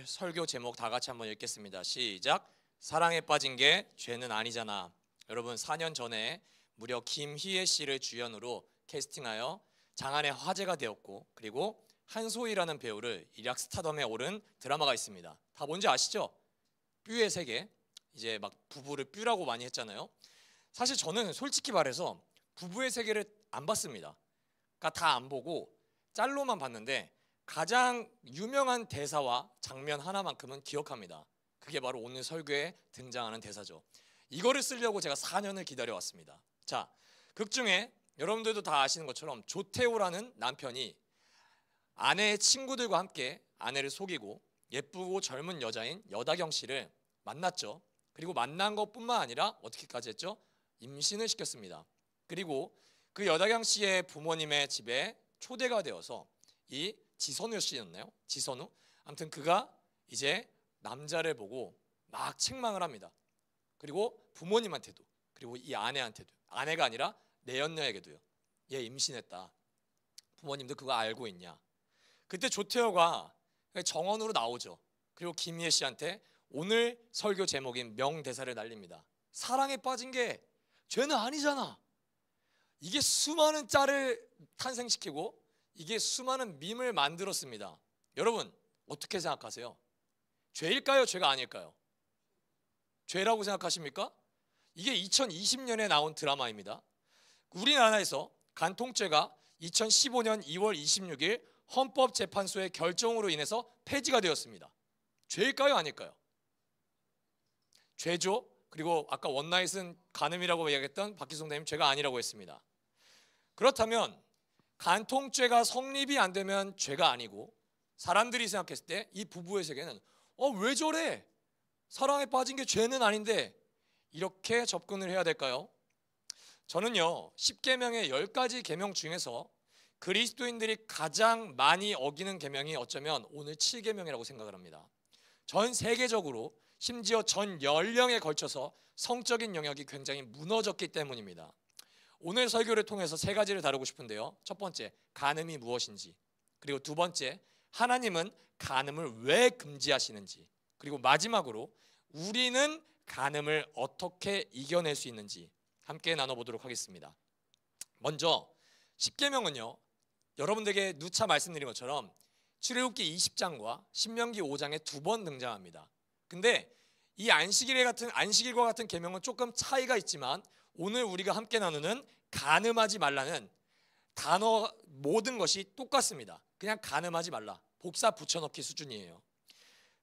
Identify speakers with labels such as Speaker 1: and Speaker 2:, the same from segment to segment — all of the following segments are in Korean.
Speaker 1: 설교 제목 다 같이 한번 읽겠습니다. 시작. 사랑에 빠진 게 죄는 아니잖아. 여러분 4년 전에 무려 김희애 씨를 주연으로 캐스팅하여 장안의 화제가 되었고, 그리고 한소희라는 배우를 일약 스타덤에 오른 드라마가 있습니다. 다 뭔지 아시죠? 뷰의 세계. 이제 막 부부를 뷰라고 많이 했잖아요. 사실 저는 솔직히 말해서 부부의 세계를 안 봤습니다. 그러니까 다 안 보고 짤로만 봤는데 가장 유명한 대사와 장면 하나만큼은 기억합니다. 그게 바로 오늘 설교에 등장하는 대사죠. 이거를 쓰려고 제가 4년을 기다려왔습니다. 자, 극 중에 여러분들도 다 아시는 것처럼 조태호라는 남편이 아내의 친구들과 함께 아내를 속이고 예쁘고 젊은 여자인 여다경 씨를 만났죠. 그리고 만난 것뿐만 아니라 어떻게까지 했죠? 임신을 시켰습니다. 그리고 그 여다경 씨의 부모님의 집에 초대가 되어서 이 지선우 씨였나요? 지선우? 아무튼 그가 이제 남자를 보고 막 책망을 합니다. 그리고 부모님한테도, 그리고 이 아내한테도, 아내가 아니라 내연녀에게도요. 얘 임신했다. 부모님도 그거 알고 있냐? 그때 조태호가 정원으로 나오죠. 그리고 김희애 씨한테 오늘 설교 제목인 명대사를 날립니다. 사랑에 빠진 게 죄는 아니잖아. 이게 수많은 짤을 탄생시키고 이게 수많은 밈을 만들었습니다. 여러분 어떻게 생각하세요? 죄일까요? 죄가 아닐까요? 죄라고 생각하십니까? 이게 2020년에 나온 드라마입니다. 우리나라에서 간통죄가 2015년 2월 26일 헌법재판소의 결정으로 인해서 폐지가 되었습니다. 죄일까요? 아닐까요? 죄죠. 그리고 아까 원나잇은 간음이라고 이야기했던 박기송 대님 죄가 아니라고 했습니다. 그렇다면 간통죄가 성립이 안 되면 죄가 아니고, 사람들이 생각했을 때 이 부부의 세계는 왜 저래? 사랑에 빠진 게 죄는 아닌데, 이렇게 접근을 해야 될까요? 저는요 10계명의 10가지 계명 중에서 그리스도인들이 가장 많이 어기는 계명이 어쩌면 오늘 7계명이라고 생각을 합니다. 전 세계적으로 심지어 전 연령에 걸쳐서 성적인 영역이 굉장히 무너졌기 때문입니다. 오늘 설교를 통해서 3가지를 다루고 싶은데요. 첫 번째, 간음이 무엇인지. 그리고 두 번째, 하나님은 간음을 왜 금지하시는지. 그리고 마지막으로 우리는 간음을 어떻게 이겨낼 수 있는지 함께 나눠보도록 하겠습니다. 먼저 10계명은요 여러분들에게 누차 말씀드린 것처럼 출애굽기 20장과 신명기 5장에 2번 등장합니다. 근데 이 안식일과 같은 계명은 조금 차이가 있지만, 오늘 우리가 함께 나누는 간음하지 말라는 단어 모든 것이 똑같습니다. 그냥 간음하지 말라, 복사 붙여넣기 수준이에요.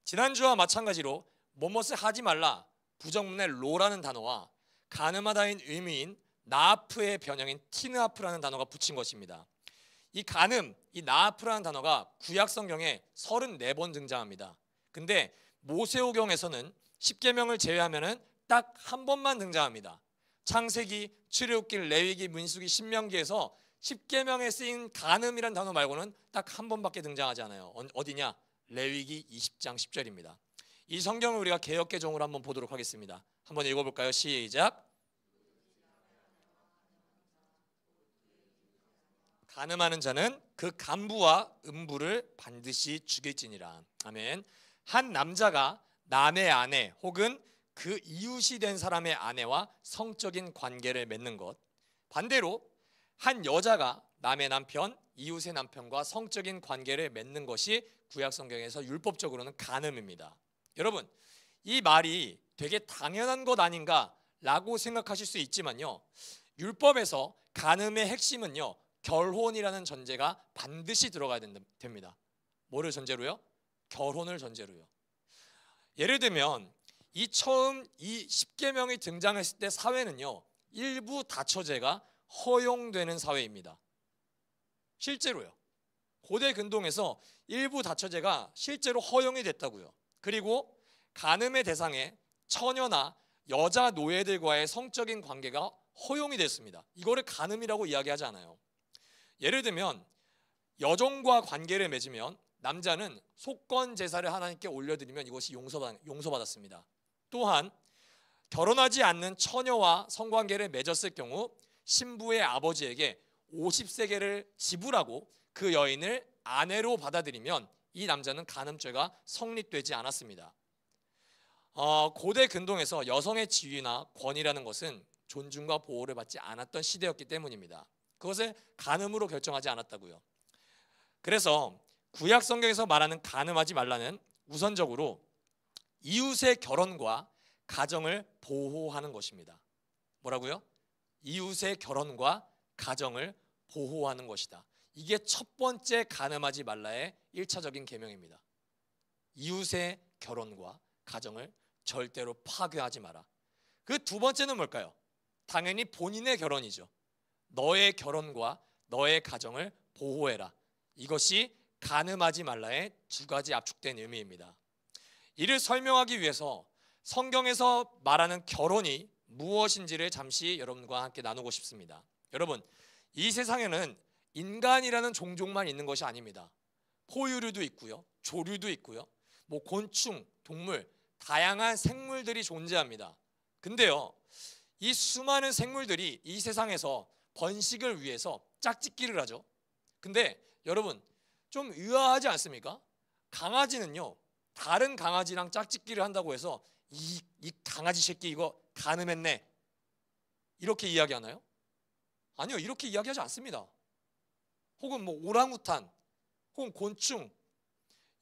Speaker 1: 지난주와 마찬가지로 뭐뭇을 하지 말라, 부정문의 로라는 단어와 간음하다인 의미인 나아프의 변형인 티느아프라는 단어가 붙인 것입니다. 이 간음, 이 나아프라는 단어가 구약 성경에 34번 등장합니다. 근데 모세오경에서는 10계명을 제외하면은 딱 한 번만 등장합니다. 창세기, 출애굽기, 레위기, 민수기, 신명기에서 10계명에 쓰인 간음이라는 단어 말고는 딱 한 번밖에 등장하지 않아요. 어디냐? 레위기 20장 10절입니다. 이 성경을 우리가 개역개정으로 한번 보도록 하겠습니다. 한번 읽어볼까요? 시작. 간음하는 자는 그 간부와 음부를 반드시 죽일지니라. 아멘. 한 남자가 남의 아내 혹은 그 이웃이 된 사람의 아내와 성적인 관계를 맺는 것, 반대로 한 여자가 남의 남편, 이웃의 남편과 성적인 관계를 맺는 것이 구약 성경에서 율법적으로는 간음입니다. 여러분, 이 말이 되게 당연한 것 아닌가라고 생각하실 수 있지만요, 율법에서 간음의 핵심은요 결혼이라는 전제가 반드시 들어가야 됩니다. 뭐를 전제로요? 결혼을 전제로요. 예를 들면 처음 이 10계명이 등장했을 때 사회는요 일부 다처제가 허용되는 사회입니다. 실제로요. 고대 근동에서 일부 다처제가 실제로 허용이 됐다고요. 그리고 간음의 대상에 처녀나 여자 노예들과의 성적인 관계가 허용이 됐습니다. 이거를 간음이라고 이야기하지 않아요. 예를 들면 여종과 관계를 맺으면 남자는 속건 제사를 하나님께 올려드리면 이것이 용서받았습니다. 또한 결혼하지 않는 처녀와 성관계를 맺었을 경우 신부의 아버지에게 50세겔을 지불하고 그 여인을 아내로 받아들이면 이 남자는 간음죄가 성립되지 않았습니다. 고대 근동에서 여성의 지위나 권위라는 것은 존중과 보호를 받지 않았던 시대였기 때문입니다. 그것을 간음으로 결정하지 않았다고요. 그래서 구약 성경에서 말하는 간음하지 말라는 우선적으로 이웃의 결혼과 가정을 보호하는 것입니다. 뭐라고요? 이웃의 결혼과 가정을 보호하는 것이다. 이게 첫 번째 간음하지 말라의 1차적인 계명입니다. 이웃의 결혼과 가정을 절대로 파괴하지 마라. 그 두 번째는 뭘까요? 당연히 본인의 결혼이죠. 너의 결혼과 너의 가정을 보호해라. 이것이 간음하지 말라의 두 가지 압축된 의미입니다. 이를 설명하기 위해서 성경에서 말하는 결혼이 무엇인지를 잠시 여러분과 함께 나누고 싶습니다. 여러분, 이 세상에는 인간이라는 종족만 있는 것이 아닙니다. 포유류도 있고요, 조류도 있고요, 곤충, 동물, 다양한 생물들이 존재합니다. 근데요, 이 수많은 생물들이 이 세상에서 번식을 위해서 짝짓기를 하죠. 근데 여러분, 좀 의아하지 않습니까? 강아지는요, 다른 강아지랑 짝짓기를 한다고 해서 이 강아지 새끼 이거 간음했네, 이렇게 이야기하나요? 아니요, 이렇게 이야기하지 않습니다. 혹은 오랑우탄, 혹은 곤충,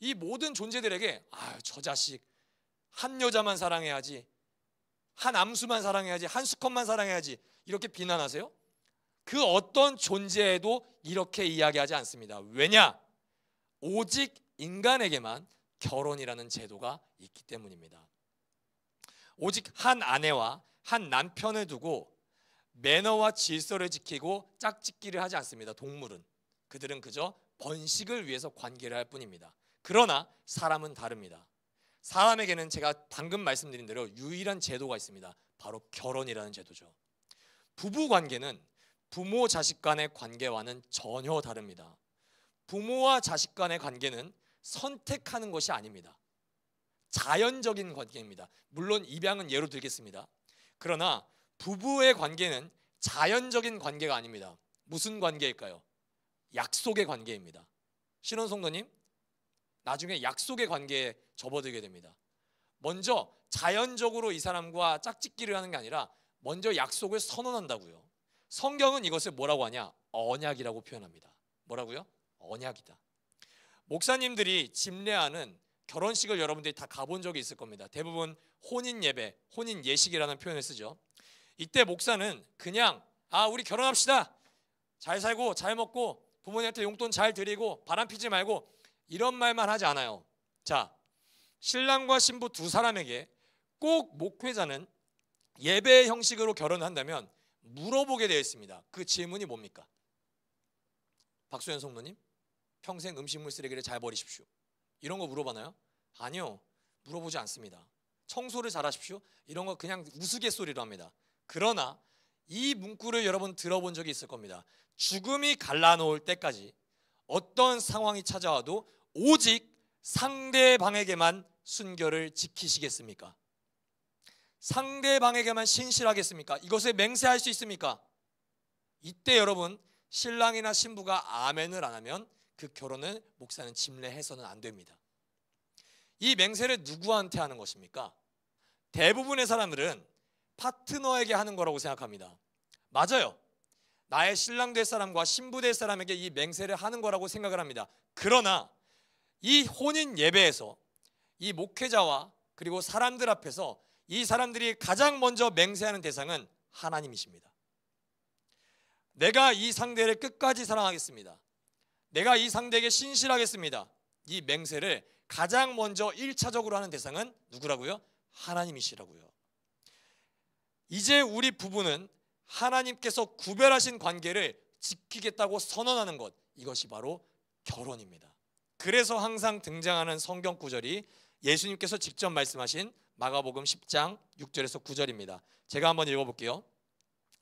Speaker 1: 이 모든 존재들에게 저 자식 한 여자만 사랑해야지, 한 암수만 사랑해야지, 한 수컷만 사랑해야지, 이렇게 비난하세요? 그 어떤 존재에도 이렇게 이야기하지 않습니다. 왜냐? 오직 인간에게만 결혼이라는 제도가 있기 때문입니다. 오직 한 아내와 한 남편을 두고 매너와 질서를 지키고 짝짓기를 하지 않습니다. 동물은, 그들은 그저 번식을 위해서 관계를 할 뿐입니다. 그러나 사람은 다릅니다. 사람에게는 제가 방금 말씀드린 대로 유일한 제도가 있습니다. 바로 결혼이라는 제도죠. 부부 관계는 부모 자식 간의 관계와는 전혀 다릅니다. 부모와 자식 간의 관계는 선택하는 것이 아닙니다. 자연적인 관계입니다. 물론 입양은 예로 들겠습니다. 그러나 부부의 관계는 자연적인 관계가 아닙니다. 무슨 관계일까요? 약속의 관계입니다. 신혼 성도님, 나중에 약속의 관계에 접어들게 됩니다. 먼저 자연적으로 이 사람과 짝짓기를 하는 게 아니라 먼저 약속을 선언한다고요. 성경은 이것을 뭐라고 하냐? 언약이라고 표현합니다. 뭐라고요? 언약이다. 목사님들이 집례하는 결혼식을 여러분들이 다 가본 적이 있을 겁니다. 대부분 혼인 예배, 혼인 예식이라는 표현을 쓰죠. 이때 목사는 그냥 우리 결혼합시다, 잘 살고 잘 먹고 부모님한테 용돈 잘 드리고 바람 피지 말고, 이런 말만 하지 않아요. 자, 신랑과 신부 두 사람에게 꼭 목회자는 예배 형식으로 결혼을 한다면 물어보게 되어 있습니다. 그 질문이 뭡니까? 박수현 성도님, 평생 음식물 쓰레기를 잘 버리십시오, 이런 거 물어보나요? 아니요, 물어보지 않습니다. 청소를 잘 하십시오, 이런 거 그냥 우스갯소리로 합니다. 그러나 이 문구를 여러분 들어본 적이 있을 겁니다. 죽음이 갈라놓을 때까지 어떤 상황이 찾아와도 오직 상대방에게만 순결을 지키시겠습니까? 상대방에게만 신실하겠습니까? 이것에 맹세할 수 있습니까? 이때 여러분, 신랑이나 신부가 아멘을 안 하면 그 결혼을 목사는 집례해서는 안 됩니다. 이 맹세를 누구한테 하는 것입니까? 대부분의 사람들은 파트너에게 하는 거라고 생각합니다. 맞아요. 나의 신랑 될 사람과 신부 될 사람에게 이 맹세를 하는 거라고 생각을 합니다. 그러나 이 혼인 예배에서 이 목회자와 그리고 사람들 앞에서 이 사람들이 가장 먼저 맹세하는 대상은 하나님이십니다. 내가 이 상대를 끝까지 사랑하겠습니다, 내가 이 상대에게 신실하겠습니다, 이 맹세를 가장 먼저 1차적으로 하는 대상은 누구라고요? 하나님이시라고요. 이제 우리 부부는 하나님께서 구별하신 관계를 지키겠다고 선언하는 것, 이것이 바로 결혼입니다. 그래서 항상 등장하는 성경 구절이 예수님께서 직접 말씀하신 마가복음 10장 6절에서 9절입니다. 제가 한번 읽어볼게요.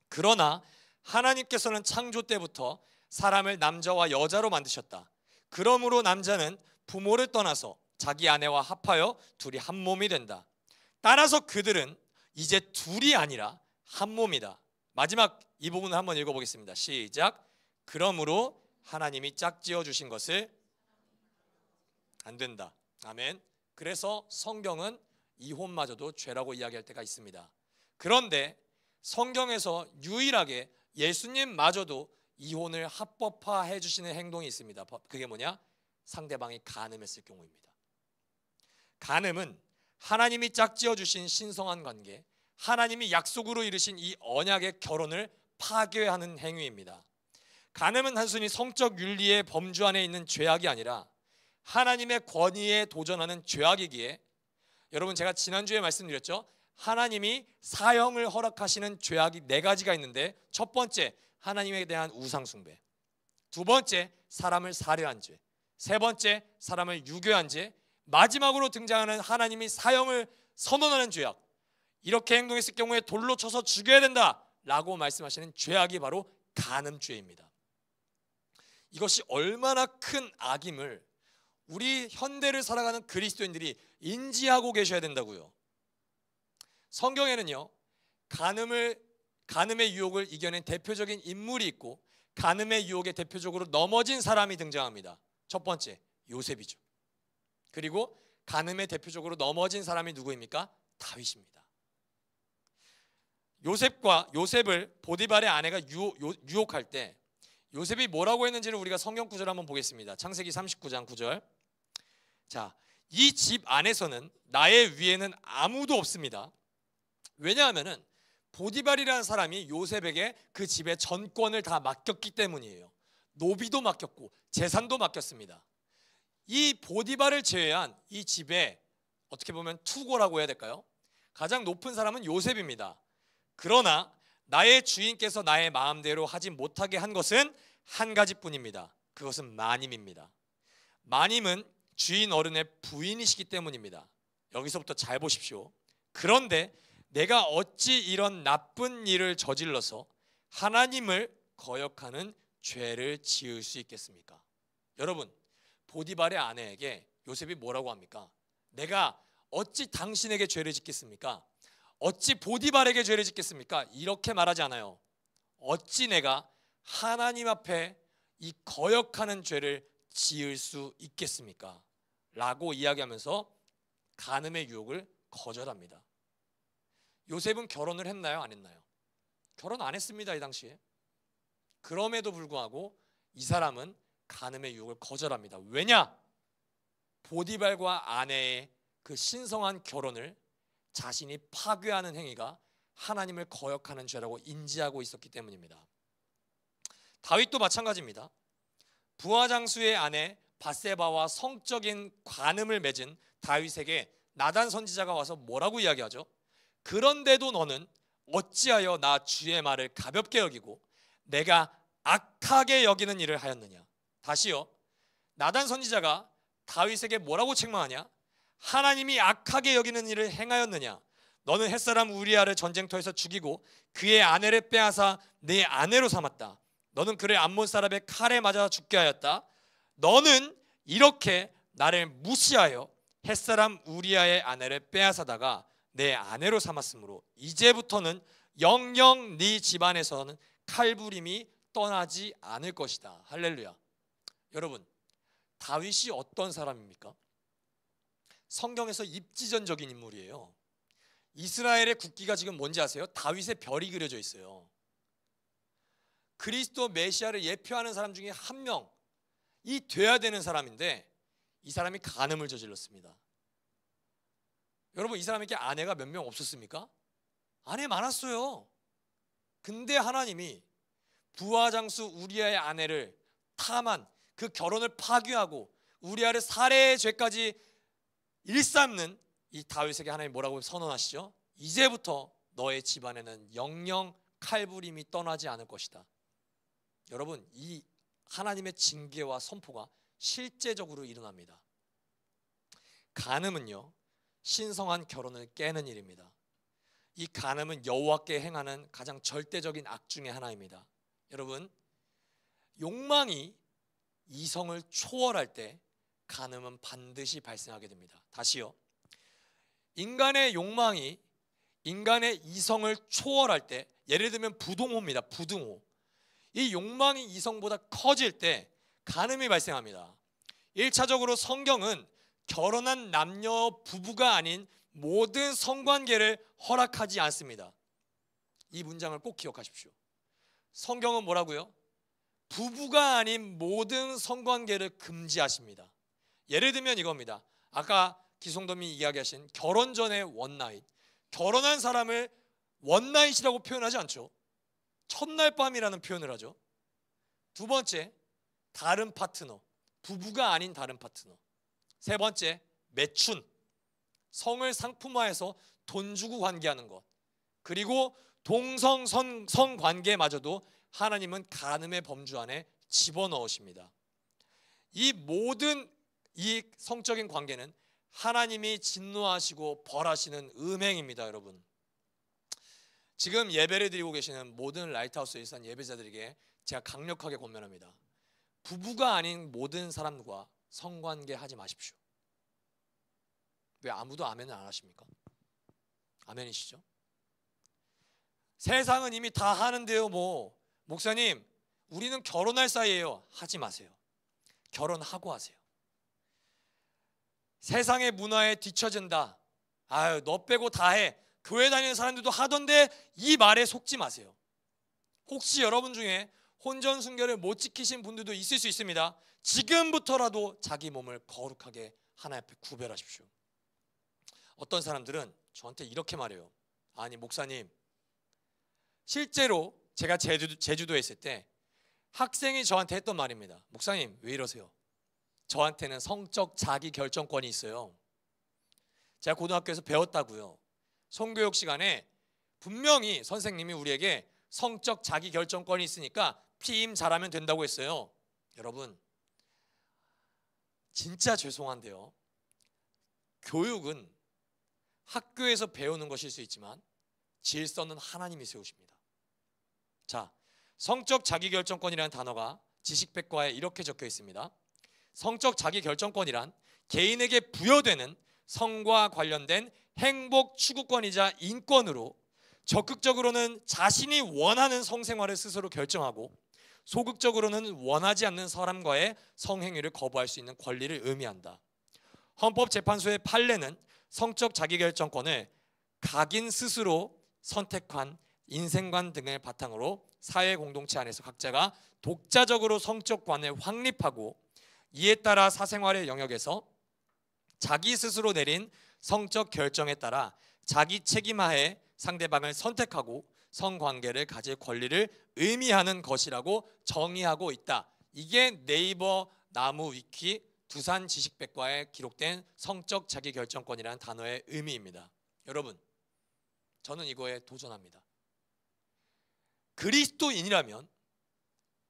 Speaker 1: 그러나 하나님께서는 창조 때부터 사람을 남자와 여자로 만드셨다. 그러므로 남자는 부모를 떠나서 자기 아내와 합하여 둘이 한 몸이 된다. 따라서 그들은 이제 둘이 아니라 한 몸이다. 마지막 이 부분을 한번 읽어보겠습니다. 시작. 그러므로 하나님이 짝지어 주신 것을 안 된다. 아멘. 그래서 성경은 이혼마저도 죄라고 이야기할 때가 있습니다. 그런데 성경에서 유일하게 예수님마저도 이혼을 합법화해 주시는 행동이 있습니다. 그게 뭐냐? 상대방이 간음했을 경우입니다. 간음은 하나님이 짝지어 주신 신성한 관계, 하나님이 약속으로 이루신 이 언약의 결혼을 파괴하는 행위입니다. 간음은 단순히 성적 윤리의 범주 안에 있는 죄악이 아니라 하나님의 권위에 도전하는 죄악이기에, 여러분 제가 지난주에 말씀드렸죠. 하나님이 사형을 허락하시는 죄악이 4가지가 있는데, 첫 번째 하나님에 대한 우상 숭배, 두 번째 사람을 살해한 죄, 세 번째 사람을 유교한 죄, 마지막으로 등장하는 하나님이 사형을 선언하는 죄악, 이렇게 행동했을 경우에 돌로 쳐서 죽여야 된다라고 말씀하시는 죄악이 바로 간음죄입니다. 이것이 얼마나 큰 악임을 우리 현대를 살아가는 그리스도인들이 인지하고 계셔야 된다고요. 성경에는요, 간음의 유혹을 이겨낸 대표적인 인물이 있고, 간음의 유혹에 대표적으로 넘어진 사람이 등장합니다. 첫 번째 요셉이죠. 그리고 간음에 대표적으로 넘어진 사람이 누구입니까? 다윗입니다. 요셉을 보디발의 아내가 유혹할 때 요셉이 뭐라고 했는지를 우리가 성경 구절 한번 보겠습니다. 창세기 39장 9절. 자, 이 집 안에서는 나의 위에는 아무도 없습니다. 왜냐하면은 보디발이라는 사람이 요셉에게 그 집의 전권을 다 맡겼기 때문이에요. 노비도 맡겼고 재산도 맡겼습니다. 이 보디발을 제외한 이 집에 어떻게 보면 투고라고 해야 될까요? 가장 높은 사람은 요셉입니다. 그러나 나의 주인께서 나의 마음대로 하지 못하게 한 것은 한 가지뿐입니다. 그것은 마님입니다. 마님은 주인 어른의 부인이시기 때문입니다. 여기서부터 잘 보십시오. 그런데 내가 어찌 이런 나쁜 일을 저질러서 하나님을 거역하는 죄를 지을 수 있겠습니까? 여러분, 보디발의 아내에게 요셉이 뭐라고 합니까? 내가 어찌 당신에게 죄를 짓겠습니까? 어찌 보디발에게 죄를 짓겠습니까? 이렇게 말하지 않아요. 어찌 내가 하나님 앞에 이 거역하는 죄를 지을 수 있겠습니까? 라고 이야기하면서 간음의 유혹을 거절합니다. 요셉은 결혼을 했나요? 안 했나요? 결혼 안 했습니다, 이 당시에. 그럼에도 불구하고 이 사람은 간음의 유혹을 거절합니다. 왜냐? 보디발과 아내의 그 신성한 결혼을 자신이 파괴하는 행위가 하나님을 거역하는 죄라고 인지하고 있었기 때문입니다. 다윗도 마찬가지입니다. 부하장수의 아내 밧세바와 성적인 관음을 맺은 다윗에게 나단 선지자가 와서 뭐라고 이야기하죠? 그런데도 너는 어찌하여 나 주의 말을 가볍게 여기고 내가 악하게 여기는 일을 하였느냐? 다시요, 나단 선지자가 다윗에게 뭐라고 책망하냐? 하나님이 악하게 여기는 일을 행하였느냐? 너는 햇사람 우리아를 전쟁터에서 죽이고 그의 아내를 빼앗아 내 아내로 삼았다. 너는 그를 암몬 사람의 칼에 맞아 죽게 하였다. 너는 이렇게 나를 무시하여 햇사람 우리아의 아내를 빼앗아다가 내 아내로 삼았으므로 이제부터는 영영 네 집안에서는 칼부림이 떠나지 않을 것이다. 할렐루야. 여러분, 다윗이 어떤 사람입니까? 성경에서 입지전적인 인물이에요. 이스라엘의 국기가 지금 뭔지 아세요? 다윗의 별이 그려져 있어요. 그리스도 메시아를 예표하는 사람 중에 한 명이 돼야 되는 사람인데 이 사람이 간음을 저질렀습니다. 여러분, 이 사람에게 아내가 몇 명 없었습니까? 아내 많았어요. 근데 하나님이 부하장수 우리아의 아내를 탐한 그 결혼을 파괴하고 우리아를 살해의 죄까지 일삼는 이 다윗에게 하나님 뭐라고 선언하시죠? 이제부터 너의 집안에는 영영 칼부림이 떠나지 않을 것이다. 여러분, 이 하나님의 징계와 선포가 실제적으로 일어납니다. 간음은요, 신성한 결혼을 깨는 일입니다. 이 간음은 여호와께 행하는 가장 절대적인 악 중에 하나입니다. 여러분, 욕망이 이성을 초월할 때 간음은 반드시 발생하게 됩니다. 다시요, 인간의 욕망이 인간의 이성을 초월할 때, 예를 들면 부동호입니다. 부등호. 이 욕망이 이성보다 커질 때 간음이 발생합니다. 1차적으로 성경은 결혼한 남녀 부부가 아닌 모든 성관계를 허락하지 않습니다. 이 문장을 꼭 기억하십시오. 성경은 뭐라고요? 부부가 아닌 모든 성관계를 금지하십니다. 예를 들면 이겁니다. 아까 기성도님이 이야기하신 결혼 전의 원나잇, 결혼한 사람을 원나잇이라고 표현하지 않죠. 첫날 밤이라는 표현을 하죠. 두 번째, 다른 파트너, 부부가 아닌 다른 파트너. 세 번째, 매춘, 성을 상품화해서 돈 주고 관계하는 것. 그리고 동성 성관계마저도 하나님은 간음의 범주 안에 집어넣으십니다. 이 모든 이 성적인 관계는 하나님이 진노하시고 벌하시는 음행입니다. 여러분, 지금 예배를 드리고 계시는 모든 라이트하우스에 있는 예배자들에게 제가 강력하게 권면합니다. 부부가 아닌 모든 사람과 성관계 하지 마십시오. 왜 아무도 아멘을 안 하십니까? 아멘이시죠? 세상은 이미 다 하는데요. 목사님, 우리는 결혼할 사이예요. 하지 마세요. 결혼하고 하세요. 세상의 문화에 뒤처진다. 아유, 너 빼고 다 해. 교회 다니는 사람들도 하던데, 이 말에 속지 마세요. 혹시 여러분 중에 혼전 순결을 못 지키신 분들도 있을 수 있습니다. 지금부터라도 자기 몸을 거룩하게 하나님 앞에 구별하십시오. 어떤 사람들은 저한테 이렇게 말해요. 아니 목사님, 실제로 제가 제주도에 있을 때 학생이 저한테 했던 말입니다. 목사님, 왜 이러세요? 저한테는 성적 자기 결정권이 있어요. 제가 고등학교에서 배웠다고요. 성교육 시간에 분명히 선생님이 우리에게 성적 자기 결정권이 있으니까 피임 잘하면 된다고 했어요. 여러분, 진짜 죄송한데요, 교육은 학교에서 배우는 것일 수 있지만 질서는 하나님이 세우십니다. 자, 성적 자기결정권이라는 단어가 지식백과에 이렇게 적혀 있습니다. 성적 자기결정권이란 개인에게 부여되는 성과 관련된 행복 추구권이자 인권으로 적극적으로는 자신이 원하는 성생활을 스스로 결정하고 소극적으로는 원하지 않는 사람과의 성행위를 거부할 수 있는 권리를 의미한다. 헌법재판소의 판례는 성적 자기결정권을 각인 스스로 선택한 인생관 등을 바탕으로 사회 공동체 안에서 각자가 독자적으로 성적관을 확립하고 이에 따라 사생활의 영역에서 자기 스스로 내린 성적 결정에 따라 자기 책임하에 상대방을 선택하고 성관계를 가질 권리를 의미하는 것이라고 정의하고 있다. 이게 네이버 나무 위키 두산 지식백과에 기록된 성적 자기결정권이라는 단어의 의미입니다. 여러분, 저는 이거에 도전합니다. 그리스도인이라면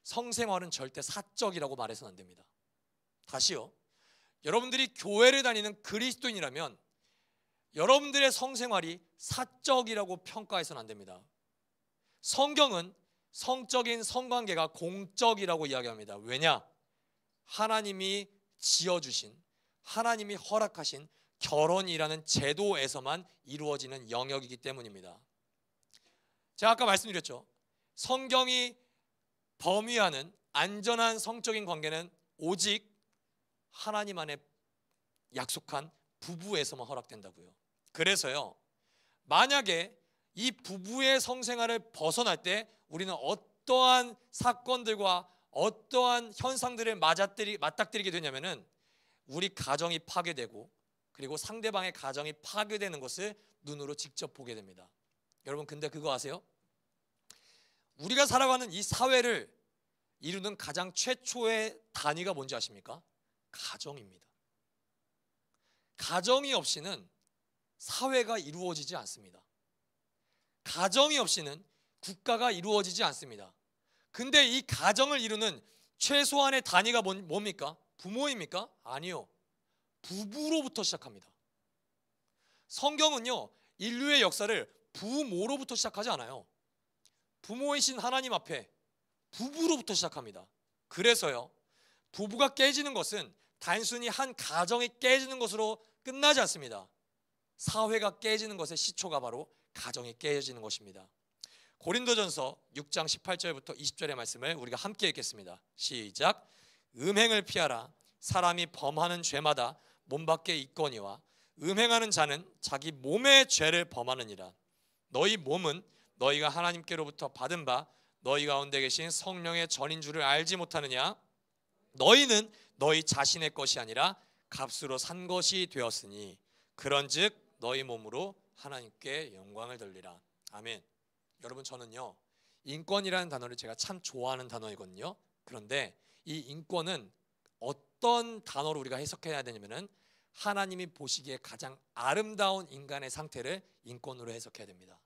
Speaker 1: 성생활은 절대 사적이라고 말해서는 안 됩니다. 다시요, 여러분들이 교회를 다니는 그리스도인이라면 여러분들의 성생활이 사적이라고 평가해서는 안 됩니다. 성경은 성적인 성관계가 공적이라고 이야기합니다. 왜냐? 하나님이 지어주신, 하나님이 허락하신 결혼이라는 제도에서만 이루어지는 영역이기 때문입니다. 제가 아까 말씀드렸죠. 성경이 범위하는 안전한 성적인 관계는 오직 하나님 안에 약속한 부부에서만 허락된다고요. 그래서요, 만약에 이 부부의 성생활을 벗어날 때 우리는 어떠한 사건들과 어떠한 현상들을 맞닥뜨리게 되냐면은 우리 가정이 파괴되고 그리고 상대방의 가정이 파괴되는 것을 눈으로 직접 보게 됩니다. 여러분, 근데 그거 아세요? 우리가 살아가는 이 사회를 이루는 가장 최초의 단위가 뭔지 아십니까? 가정입니다. 가정이 없이는 사회가 이루어지지 않습니다. 가정이 없이는 국가가 이루어지지 않습니다. 근데 이 가정을 이루는 최소한의 단위가 뭡니까? 부모입니까? 아니요. 부부로부터 시작합니다. 성경은요, 인류의 역사를 부모로부터 시작하지 않아요. 부모이신 하나님 앞에 부부로부터 시작합니다. 그래서요, 부부가 깨지는 것은 단순히 한 가정이 깨지는 것으로 끝나지 않습니다. 사회가 깨지는 것의 시초가 바로 가정이 깨지는 것입니다. 고린도전서 6장 18절부터 20절의 말씀을 우리가 함께 읽겠습니다. 시작. 음행을 피하라. 사람이 범하는 죄마다 몸 밖에 있거니와 음행하는 자는 자기 몸의 죄를 범하느니라. 너희 몸은 너희가 하나님께로부터 받은 바 너희 가운데 계신 성령의 전인 줄을 알지 못하느냐? 너희는 너희 자신의 것이 아니라 값으로 산 것이 되었으니 그런즉 너희 몸으로 하나님께 영광을 돌리라. 아멘. 여러분, 저는요, 인권이라는 단어를 제가 참 좋아하는 단어이거든요. 그런데 이 인권은 어떤 단어로 우리가 해석해야 되냐면은 하나님이 보시기에 가장 아름다운 인간의 상태를 인권으로 해석해야 됩니다.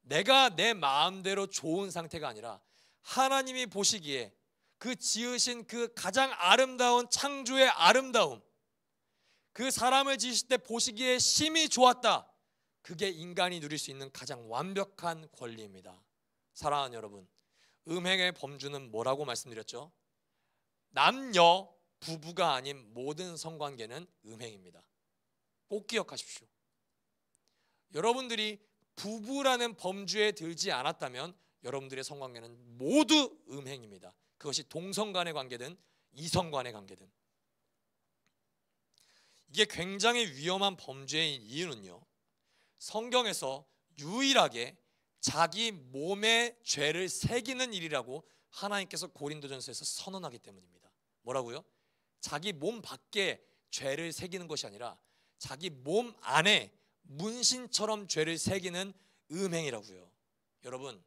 Speaker 1: 내가 내 마음대로 좋은 상태가 아니라 하나님이 보시기에 그 지으신 그 가장 아름다운 창조의 아름다움, 그 사람을 지으실 때 보시기에 심히 좋았다. 그게 인간이 누릴 수 있는 가장 완벽한 권리입니다. 사랑하는 여러분, 음행의 범주는 뭐라고 말씀드렸죠? 남녀 부부가 아닌 모든 성관계는 음행입니다. 꼭 기억하십시오. 여러분들이 부부라는 범주에 들지 않았다면 여러분들의 성관계는 모두 음행입니다. 그것이 동성 간의 관계든 이성 간의 관계든. 이게 굉장히 위험한 범죄인 이유는요, 성경에서 유일하게 자기 몸에 죄를 새기는 일이라고 하나님께서 고린도전서에서 선언하기 때문입니다. 뭐라고요? 자기 몸 밖에 죄를 새기는 것이 아니라 자기 몸 안에 문신처럼 죄를 새기는 음행이라고요. 여러분,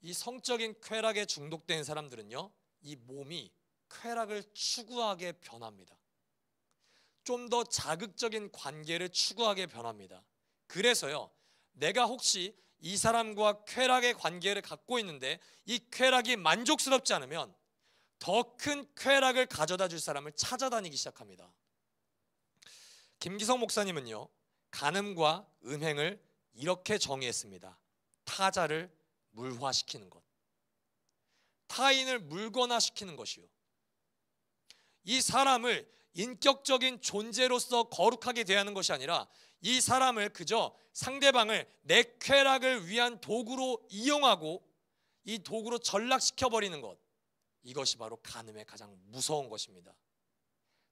Speaker 1: 이 성적인 쾌락에 중독된 사람들은요, 이 몸이 쾌락을 추구하게 변합니다. 좀 더 자극적인 관계를 추구하게 변합니다. 그래서요, 내가 혹시 이 사람과 쾌락의 관계를 갖고 있는데 이 쾌락이 만족스럽지 않으면 더 큰 쾌락을 가져다 줄 사람을 찾아다니기 시작합니다. 김기성 목사님은요, 간음과 음행을 이렇게 정의했습니다. 타자를 물화시키는 것, 타인을 물건화시키는 것이요, 이 사람을 인격적인 존재로서 거룩하게 대하는 것이 아니라 이 사람을 그저 상대방을 내 쾌락을 위한 도구로 이용하고 이 도구로 전락시켜버리는 것, 이것이 바로 간음의 가장 무서운 것입니다.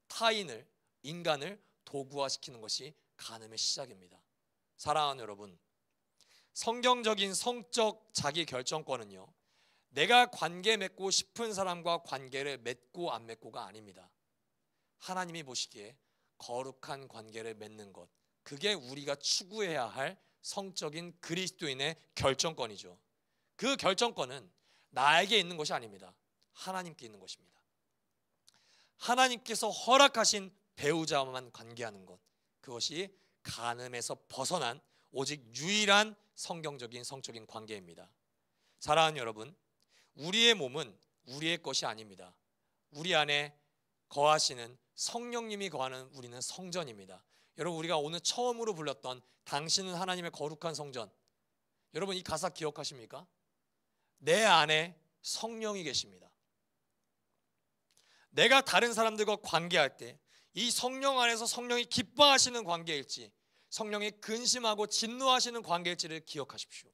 Speaker 1: 타인을, 인간을 도구화시키는 것이 간음의 시작입니다. 사랑하는 여러분, 성경적인 성적 자기 결정권은요, 내가 관계 맺고 싶은 사람과 관계를 맺고 안 맺고가 아닙니다. 하나님이 보시기에 거룩한 관계를 맺는 것, 그게 우리가 추구해야 할 성적인 그리스도인의 결정권이죠. 그 결정권은 나에게 있는 것이 아닙니다. 하나님께 있는 것입니다. 하나님께서 허락하신 배우자와만 관계하는 것, 그것이 간음에서 벗어난 오직 유일한 성경적인 성적인 관계입니다. 사랑하는 여러분, 우리의 몸은 우리의 것이 아닙니다. 우리 안에 거하시는 성령님이 거하는 우리는 성전입니다. 여러분, 우리가 오늘 처음으로 불렀던 당신은 하나님의 거룩한 성전, 여러분 이 가사 기억하십니까? 내 안에 성령이 계십니다. 내가 다른 사람들과 관계할 때 이 성령 안에서 성령이 기뻐하시는 관계일지 성령이 근심하고 진노하시는 관계일지를 기억하십시오.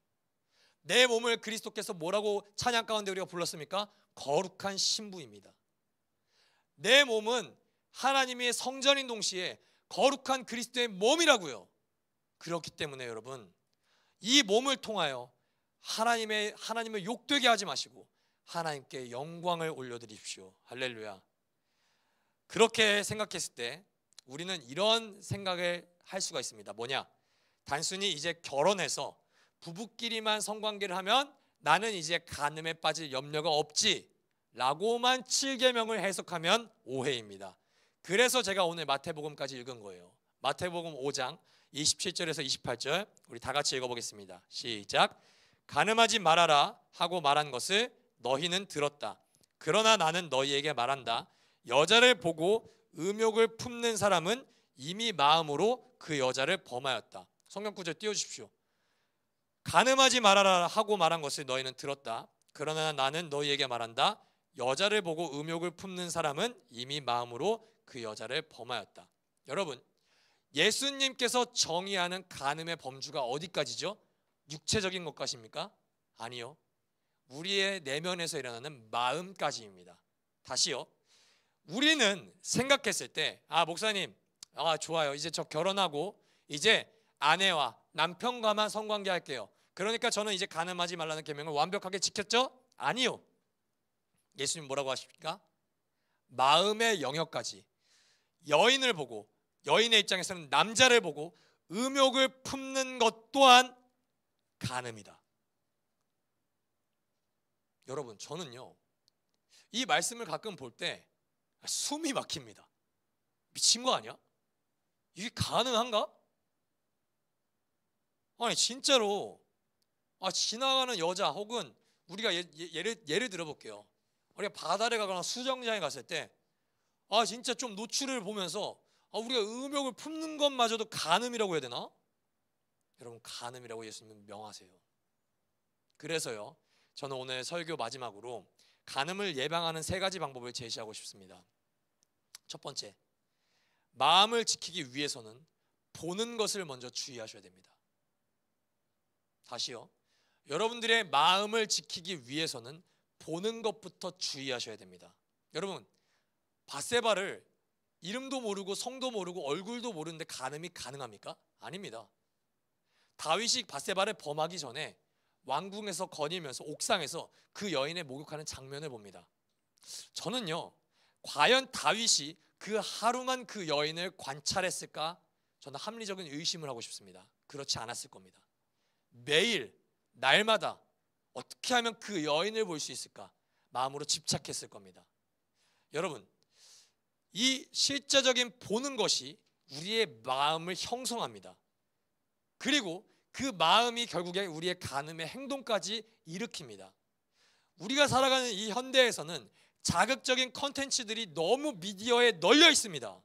Speaker 1: 내 몸을 그리스도께서 뭐라고 찬양 가운데 우리가 불렀습니까? 거룩한 신부입니다. 내 몸은 하나님의 성전인 동시에 거룩한 그리스도의 몸이라고요. 그렇기 때문에 여러분, 이 몸을 통하여 하나님을 욕되게 하지 마시고 하나님께 영광을 올려드리십시오. 할렐루야. 그렇게 생각했을 때 우리는 이런 생각을 할 수가 있습니다. 뭐냐? 단순히 이제 결혼해서 부부끼리만 성관계를 하면 나는 이제 간음에 빠질 염려가 없지 라고만 7계명을 해석하면 오해입니다. 그래서 제가 오늘 마태복음까지 읽은 거예요. 마태복음 5장 27절에서 28절 우리 다 같이 읽어보겠습니다. 시작. 간음하지 말아라 하고 말한 것을 너희는 들었다. 그러나 나는 너희에게 말한다. 여자를 보고 음욕을 품는 사람은 이미 마음으로 그 여자를 범하였다. 성경 구절 띄워주십시오. 간음하지 말아라 하고 말한 것을 너희는 들었다. 그러나 나는 너희에게 말한다. 여자를 보고 음욕을 품는 사람은 이미 마음으로 그 여자를 범하였다. 여러분, 예수님께서 정의하는 간음의 범주가 어디까지죠? 육체적인 것까지입니까? 아니요. 우리의 내면에서 일어나는 마음까지입니다. 다시요. 우리는 생각했을 때, 목사님, 좋아요. 이제 저 결혼하고 이제 아내와 남편과만 성관계 할게요. 그러니까 저는 이제 간음하지 말라는 계명을 완벽하게 지켰죠? 아니요. 예수님 뭐라고 하십니까? 마음의 영역까지 여인을 보고, 여인의 입장에서는 남자를 보고 음욕을 품는 것 또한 간음이다. 여러분, 저는요 이 말씀을 가끔 볼 때 숨이 막힙니다. 미친 거 아니야? 이게 가능한가? 아니 진짜로 지나가는 여자 혹은 우리가 예를 들어볼게요. 우리가 바다를 가거나 수영장에 갔을 때 진짜 좀 노출을 보면서 우리가 음욕을 품는 것마저도 간음이라고 해야 되나? 여러분, 간음이라고 예수님은 명하세요. 그래서요, 저는 오늘 설교 마지막으로 간음을 예방하는 3가지 방법을 제시하고 싶습니다. 첫 번째, 마음을 지키기 위해서는 보는 것을 먼저 주의하셔야 됩니다. 다시요, 여러분들의 마음을 지키기 위해서는 보는 것부터 주의하셔야 됩니다. 여러분, 밧세바를 이름도 모르고 성도 모르고 얼굴도 모르는데 간음이 가능합니까? 아닙니다. 다윗이 밧세바를 범하기 전에 왕궁에서 거닐면서 옥상에서 그 여인의 목욕하는 장면을 봅니다. 저는요, 과연 다윗이 그 하루만 그 여인을 관찰했을까? 저는 합리적인 의심을 하고 싶습니다. 그렇지 않았을 겁니다. 매일 날마다 어떻게 하면 그 여인을 볼 수 있을까? 마음으로 집착했을 겁니다. 여러분, 이 실제적인 보는 것이 우리의 마음을 형성합니다. 그리고 그 마음이 결국에 우리의 간음의 행동까지 일으킵니다. 우리가 살아가는 이 현대에서는 자극적인 컨텐츠들이 너무 미디어에 널려 있습니다.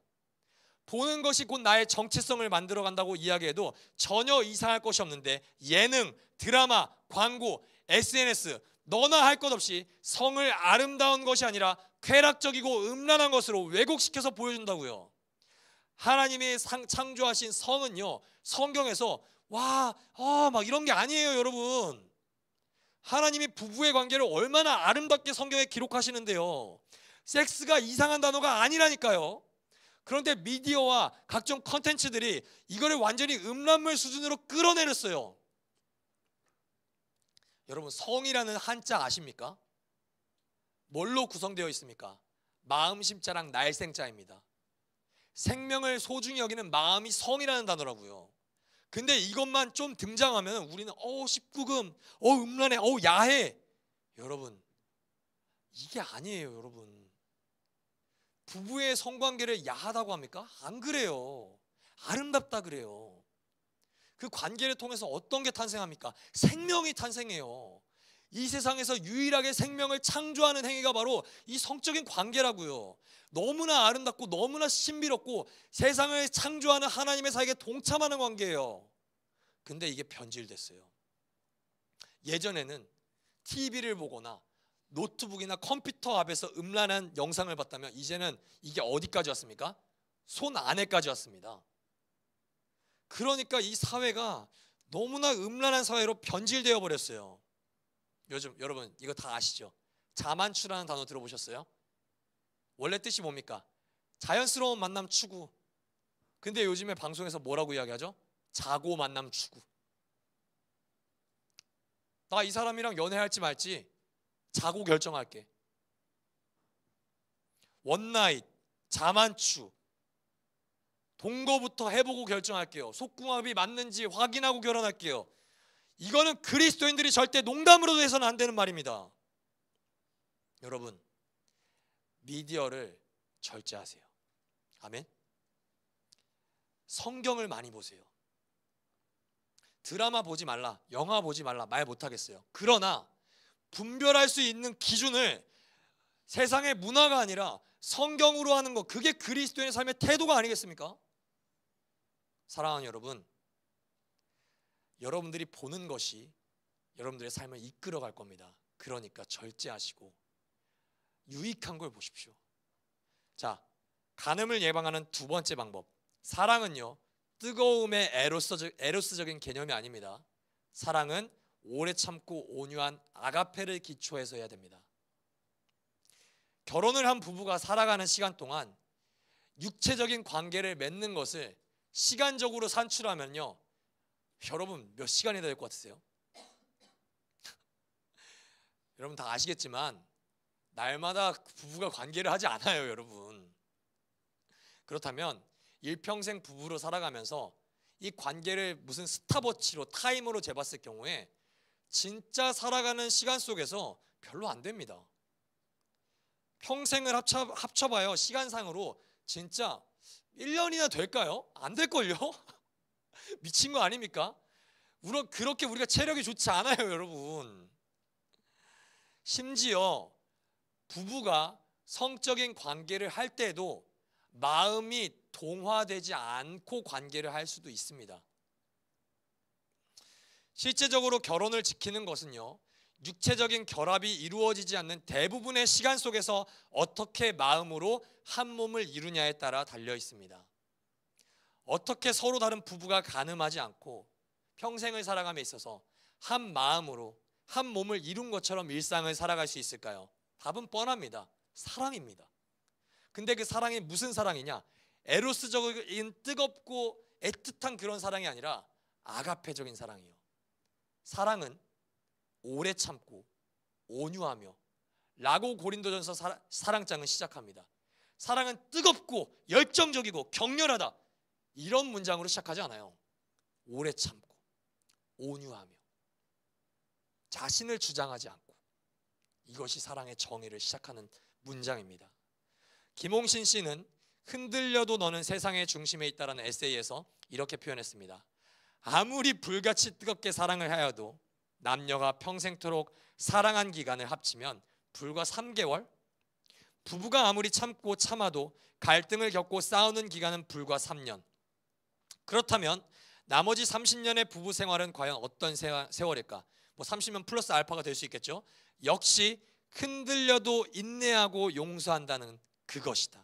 Speaker 1: 보는 것이 곧 나의 정체성을 만들어 간다고 이야기해도 전혀 이상할 것이 없는데, 예능, 드라마, 광고, SNS, 너나 할 것 없이 성을 아름다운 것이 아니라 쾌락적이고 음란한 것으로 왜곡시켜서 보여준다고요. 하나님이 창조하신 성은요, 성경에서 막 이런 게 아니에요. 여러분, 하나님이 부부의 관계를 얼마나 아름답게 성경에 기록하시는데요, 섹스가 이상한 단어가 아니라니까요. 그런데 미디어와 각종 컨텐츠들이 이거를 완전히 음란물 수준으로 끌어내렸어요. 여러분, 성이라는 한자 아십니까? 뭘로 구성되어 있습니까? 마음 심자랑 날생자입니다. 생명을 소중히 여기는 마음이 성이라는 단어라고요. 근데 이것만 좀 등장하면 우리는 19금, 음란해, 야해. 여러분, 이게 아니에요. 여러분, 부부의 성관계를 야하다고 합니까? 안 그래요. 아름답다 그래요. 그 관계를 통해서 어떤 게 탄생합니까? 생명이 탄생해요. 이 세상에서 유일하게 생명을 창조하는 행위가 바로 이 성적인 관계라고요. 너무나 아름답고 너무나 신비롭고 세상을 창조하는 하나님의 사역에 동참하는 관계예요. 근데 이게 변질됐어요. 예전에는 TV를 보거나 노트북이나 컴퓨터 앞에서 음란한 영상을 봤다면, 이제는 이게 어디까지 왔습니까? 손 안에까지 왔습니다. 그러니까 이 사회가 너무나 음란한 사회로 변질되어 버렸어요. 요즘 여러분 이거 다 아시죠? 자만추라는 단어 들어보셨어요? 원래 뜻이 뭡니까? 자연스러운 만남 추구. 근데 요즘에 방송에서 뭐라고 이야기하죠? 자고 만남 추구. 나 이 사람이랑 연애할지 말지 자고 결정할게. 원나잇, 자만추, 동거부터 해보고 결정할게요. 속궁합이 맞는지 확인하고 결혼할게요. 이거는 그리스도인들이 절대 농담으로도 해서는 안 되는 말입니다. 여러분, 미디어를 절제하세요. 아멘. 성경을 많이 보세요. 드라마 보지 말라, 영화 보지 말라 말 못하겠어요. 그러나 분별할 수 있는 기준을 세상의 문화가 아니라 성경으로 하는 것, 그게 그리스도인의 삶의 태도가 아니겠습니까? 사랑하는 여러분, 여러분들이 보는 것이 여러분들의 삶을 이끌어갈 겁니다. 그러니까 절제하시고 유익한 걸 보십시오. 자, 간음을 예방하는 2번째 방법, 사랑은요 뜨거움의 에로스적인 개념이 아닙니다. 사랑은 오래 참고 온유한 아가페를 기초해서 해야 됩니다. 결혼을 한 부부가 살아가는 시간 동안 육체적인 관계를 맺는 것을 시간적으로 산출하면요, 여러분 몇 시간이 될 것 같으세요? 여러분 다 아시겠지만 날마다 부부가 관계를 하지 않아요, 여러분. 그렇다면 일평생 부부로 살아가면서 이 관계를 무슨 스탑워치로 타이머로 재봤을 경우에 진짜 살아가는 시간 속에서 별로 안 됩니다. 평생을 합쳐봐요. 시간상으로 진짜 1년이나 될까요? 안 될걸요? 미친 거 아닙니까? 그렇게 우리가 체력이 좋지 않아요, 여러분. 심지어 부부가 성적인 관계를 할 때도 마음이 동화되지 않고 관계를 할 수도 있습니다. 실제적으로 결혼을 지키는 것은요, 육체적인 결합이 이루어지지 않는 대부분의 시간 속에서 어떻게 마음으로 한 몸을 이루냐에 따라 달려 있습니다. 어떻게 서로 다른 부부가 가늠하지 않고 평생을 살아감에 있어서 한 마음으로 한 몸을 이룬 것처럼 일상을 살아갈 수 있을까요? 답은 뻔합니다. 사랑입니다. 근데 그 사랑이 무슨 사랑이냐? 에로스적인 뜨겁고 애틋한 그런 사랑이 아니라 아가페적인 사랑이에요. 사랑은 오래 참고 온유하며 라고 고린도전서 사랑장은 시작합니다. 사랑은 뜨겁고 열정적이고 격렬하다, 이런 문장으로 시작하지 않아요. 오래 참고 온유하며 자신을 주장하지 않고, 이것이 사랑의 정의를 시작하는 문장입니다. 김홍신 씨는 흔들려도 너는 세상의 중심에 있다라는 에세이에서 이렇게 표현했습니다. 아무리 불같이 뜨겁게 사랑을 하여도 남녀가 평생토록 사랑한 기간을 합치면 불과 3개월, 부부가 아무리 참고 참아도 갈등을 겪고 싸우는 기간은 불과 3년. 그렇다면 나머지 30년의 부부 생활은 과연 어떤 세월일까? 30년 플러스 알파가 될 수 있겠죠. 역시 흔들려도 인내하고 용서한다는 그것이다.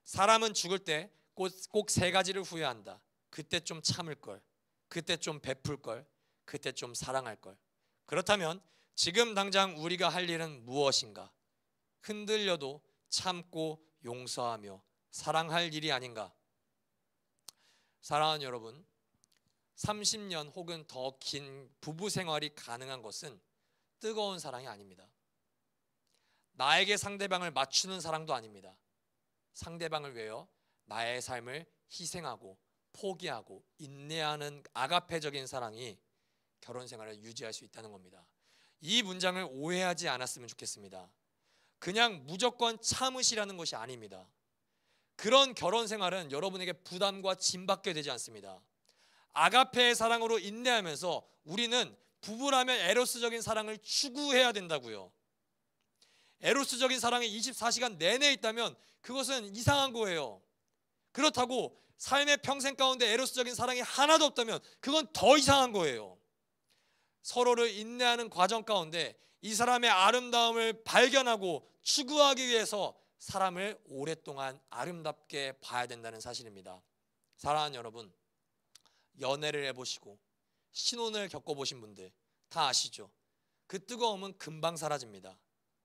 Speaker 1: 사람은 죽을 때 꼭 세 가지를 후회한다. 그때 좀 참을 걸, 그때 좀 베풀 걸, 그때 좀 사랑할 걸. 그렇다면 지금 당장 우리가 할 일은 무엇인가? 흔들려도 참고 용서하며 사랑할 일이 아닌가? 사랑하는 여러분, 30년 혹은 더 긴 부부 생활이 가능한 것은 뜨거운 사랑이 아닙니다. 나에게 상대방을 맞추는 사랑도 아닙니다. 상대방을 위하여 나의 삶을 희생하고 포기하고 인내하는 아가페적인 사랑이 결혼 생활을 유지할 수 있다는 겁니다. 이 문장을 오해하지 않았으면 좋겠습니다. 그냥 무조건 참으시라는 것이 아닙니다. 그런 결혼 생활은 여러분에게 부담과 짐받게 되지 않습니다. 아가페의 사랑으로 인내하면서 우리는 부부라면 에로스적인 사랑을 추구해야 된다고요. 에로스적인 사랑이 24시간 내내 있다면 그것은 이상한 거예요. 그렇다고 삶의 평생 가운데 에로스적인 사랑이 하나도 없다면 그건 더 이상한 거예요. 서로를 인내하는 과정 가운데 이 사람의 아름다움을 발견하고 추구하기 위해서 사람을 오랫동안 아름답게 봐야 된다는 사실입니다. 사랑하는 여러분, 연애를 해보시고 신혼을 겪어보신 분들 다 아시죠? 그 뜨거움은 금방 사라집니다.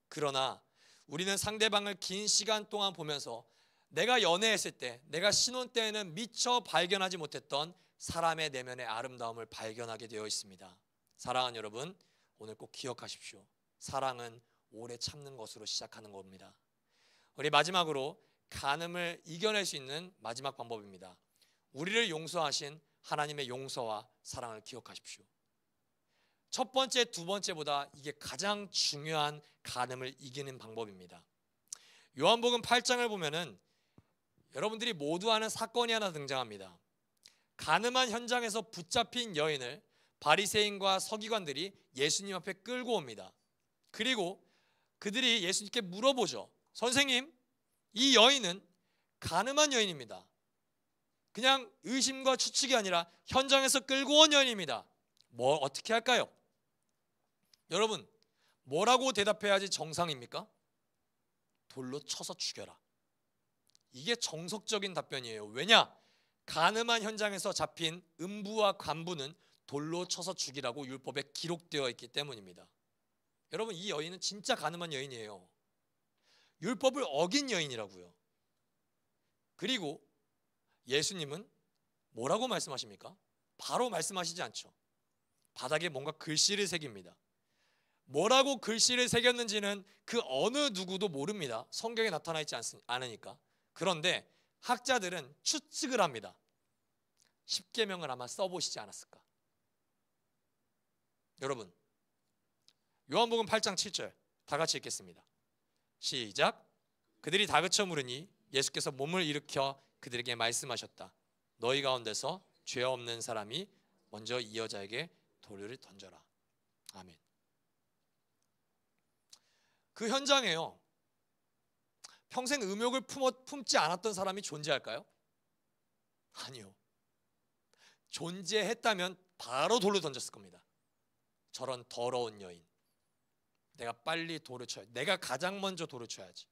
Speaker 1: 그러나 우리는 상대방을 긴 시간 동안 보면서 내가 연애했을 때, 내가 신혼 때에는 미처 발견하지 못했던 사람의 내면의 아름다움을 발견하게 되어 있습니다. 사랑하는 여러분, 오늘 꼭 기억하십시오. 사랑은 오래 참는 것으로 시작하는 겁니다. 우리 마지막으로 간음을 이겨낼 수 있는 마지막 방법입니다. 우리를 용서하신 하나님의 용서와 사랑을 기억하십시오. 첫 번째, 두 번째보다 이게 가장 중요한 간음을 이기는 방법입니다. 요한복음 8장을 보면은 여러분들이 모두 아는 사건이 하나 등장합니다. 간음한 현장에서 붙잡힌 여인을 바리새인과 서기관들이 예수님 앞에 끌고 옵니다. 그리고 그들이 예수님께 물어보죠. 선생님, 이 여인은 간음한 여인입니다. 그냥 의심과 추측이 아니라 현장에서 끌고 온 여인입니다. 어떻게 할까요? 여러분, 뭐라고 대답해야지 정상입니까? 돌로 쳐서 죽여라. 이게 정석적인 답변이에요. 왜냐? 간음한 현장에서 잡힌 음부와 간부는 돌로 쳐서 죽이라고 율법에 기록되어 있기 때문입니다. 여러분, 이 여인은 진짜 간음한 여인이에요. 율법을 어긴 여인이라고요. 그리고 예수님은 뭐라고 말씀하십니까? 바로 말씀하시지 않죠. 바닥에 뭔가 글씨를 새깁니다. 뭐라고 글씨를 새겼는지는 그 어느 누구도 모릅니다. 성경에 나타나 있지 않으니까. 그런데 학자들은 추측을 합니다. 십계명을 아마 써보시지 않았을까. 여러분, 요한복음 8장 7절 다 같이 읽겠습니다. 시작. 그들이 다그쳐 물으니 예수께서 몸을 일으켜 그들에게 말씀하셨다. 너희 가운데서 죄 없는 사람이 먼저 이 여자에게 돌을 던져라. 아멘. 그 현장에요, 평생 음욕을 품지 않았던 사람이 존재할까요? 아니요. 존재했다면 바로 돌로 던졌을 겁니다. 저런 더러운 여인, 내가 빨리 돌을 쳐야, 내가 가장 먼저 돌을 쳐야지.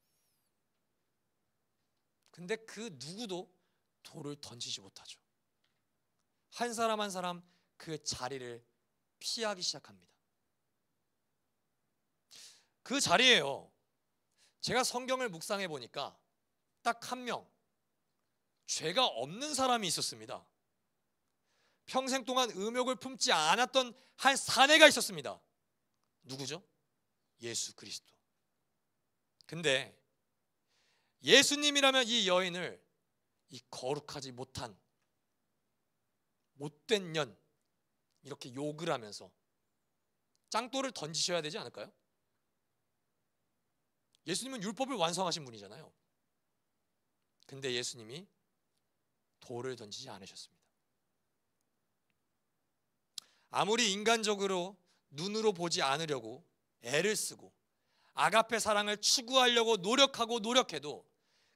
Speaker 1: 근데 그 누구도 돌을 던지지 못하죠. 한 사람 한 사람 그 자리를 피하기 시작합니다. 그 자리에요, 제가 성경을 묵상해 보니까 딱 한 명, 죄가 없는 사람이 있었습니다. 평생 동안 음욕을 품지 않았던 한 사내가 있었습니다. 누구죠? 예수 그리스도. 근데 예수님이라면 이 여인을 이 거룩하지 못한 못된 년 이렇게 욕을 하면서 짱돌을 던지셔야 되지 않을까요? 예수님은 율법을 완성하신 분이잖아요. 근데 예수님이 돌을 던지지 않으셨습니다. 아무리 인간적으로 눈으로 보지 않으려고 애를 쓰고 아가페 사랑을 추구하려고 노력해도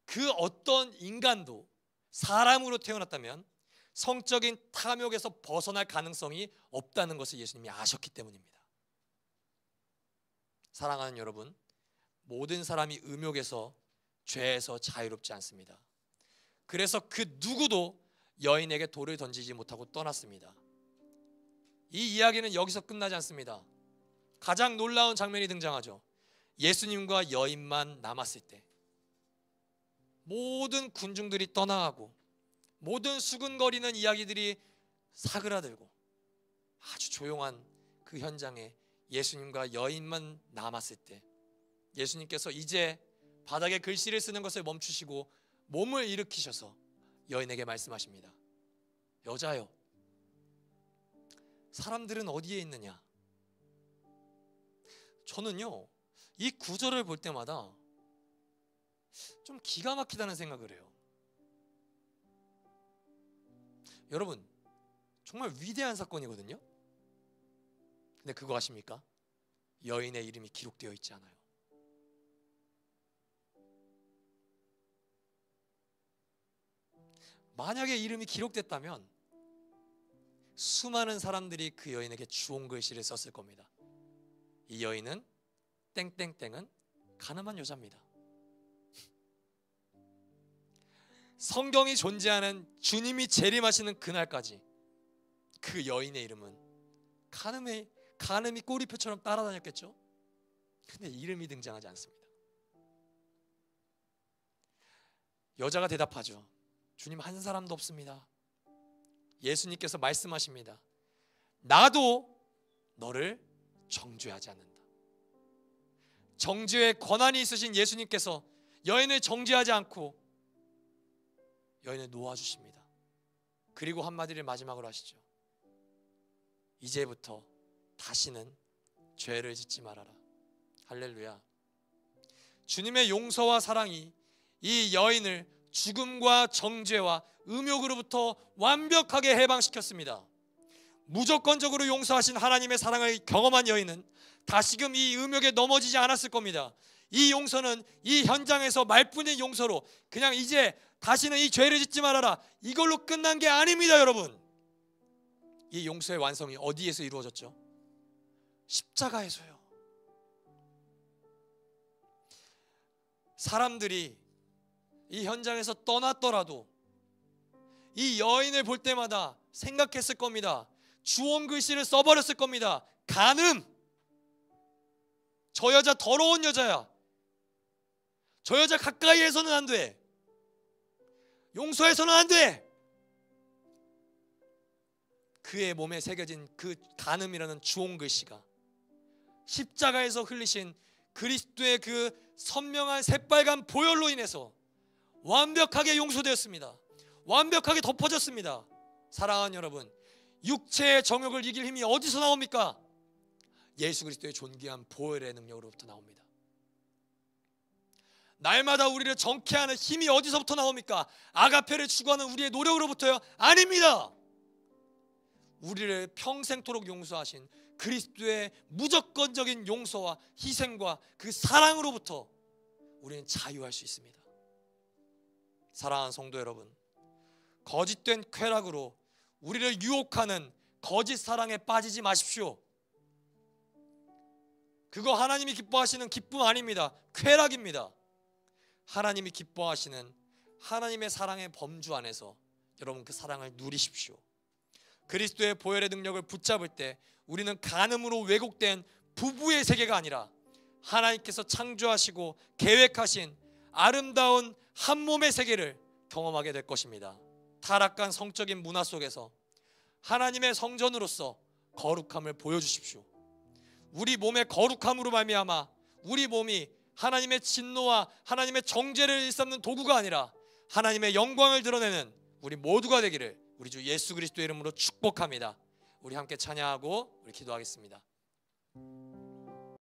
Speaker 1: 그 어떤 인간도 사람으로 태어났다면 성적인 탐욕에서 벗어날 가능성이 없다는 것을 예수님이 아셨기 때문입니다. 사랑하는 여러분, 모든 사람이 음욕에서, 죄에서 자유롭지 않습니다. 그래서 그 누구도 여인에게 돌을 던지지 못하고 떠났습니다. 이 이야기는 여기서 끝나지 않습니다. 가장 놀라운 장면이 등장하죠. 예수님과 여인만 남았을 때 모든 군중들이 떠나가고 모든 수근거리는 이야기들이 사그라들고 아주 조용한 그 현장에 예수님과 여인만 남았을 때 예수님께서 이제 바닥에 글씨를 쓰는 것을 멈추시고 몸을 일으키셔서 여인에게 말씀하십니다. 여자여, 사람들은 어디에 있느냐? 저는요, 이 구절을 볼 때마다 좀 기가 막히다는 생각을 해요. 여러분, 정말 위대한 사건이거든요. 근데 그거 아십니까? 여인의 이름이 기록되어 있지 않아요. 만약에 이름이 기록됐다면 수많은 사람들이 그 여인에게 주홍 글씨를 썼을 겁니다. 이 여인은 땡땡땡은 가늠한 여자입니다. 성경이 존재하는 주님이 재림하시는 그날까지 그 여인의 이름은 가늠이 꼬리표처럼 따라다녔겠죠. 근데 이름이 등장하지 않습니다. 여자가 대답하죠. 주님, 한 사람도 없습니다. 예수님께서 말씀하십니다. 나도 너를 정죄하지 않는다. 정죄의 권한이 있으신 예수님께서 여인을 정죄하지 않고 여인을 놓아주십니다. 그리고 한마디를 마지막으로 하시죠. 이제부터 다시는 죄를 짓지 말아라. 할렐루야. 주님의 용서와 사랑이 이 여인을 죽음과 정죄와 음욕으로부터 완벽하게 해방시켰습니다. 무조건적으로 용서하신 하나님의 사랑을 경험한 여인은 다시금 이 음욕에 넘어지지 않았을 겁니다. 이 용서는 이 현장에서 말뿐인 용서로 그냥 이제 다시는 이 죄를 짓지 말아라, 이걸로 끝난 게 아닙니다. 여러분, 이 용서의 완성이 어디에서 이루어졌죠? 십자가에서요. 사람들이 이 현장에서 떠났더라도 이 여인을 볼 때마다 생각했을 겁니다. 주홍 글씨를 써버렸을 겁니다. 간음! 저 여자 더러운 여자야. 저 여자 가까이에서는 안 돼. 용서해서는 안 돼. 그의 몸에 새겨진 그 간음이라는 주홍 글씨가 십자가에서 흘리신 그리스도의 그 선명한 새빨간 보혈로 인해서 완벽하게 용서되었습니다. 완벽하게 덮어졌습니다. 사랑하는 여러분, 육체의 정욕을 이길 힘이 어디서 나옵니까? 예수 그리스도의 존귀한 보혈의 능력으로부터 나옵니다. 날마다 우리를 정케하는 힘이 어디서부터 나옵니까? 아가페를 추구하는 우리의 노력으로부터요? 아닙니다. 우리를 평생토록 용서하신 그리스도의 무조건적인 용서와 희생과 그 사랑으로부터 우리는 자유할 수 있습니다. 사랑하는 성도 여러분, 거짓된 쾌락으로 우리를 유혹하는 거짓 사랑에 빠지지 마십시오. 그거 하나님이 기뻐하시는 기쁨 아닙니다. 쾌락입니다. 하나님이 기뻐하시는 하나님의 사랑의 범주 안에서 여러분 그 사랑을 누리십시오. 그리스도의 보혈의 능력을 붙잡을 때 우리는 간음으로 왜곡된 부부의 세계가 아니라 하나님께서 창조하시고 계획하신 아름다운 한 몸의 세계를 경험하게 될 것입니다. 타락한 성적인 문화 속에서 하나님의 성전으로서 거룩함을 보여주십시오. 우리 몸의 거룩함으로 말미암아 우리 몸이 하나님의 진노와 하나님의 정죄를 일삼는 도구가 아니라 하나님의 영광을 드러내는 우리 모두가 되기를 우리 주 예수 그리스도의 이름으로 축복합니다. 우리 함께 찬양하고 우리 기도하겠습니다.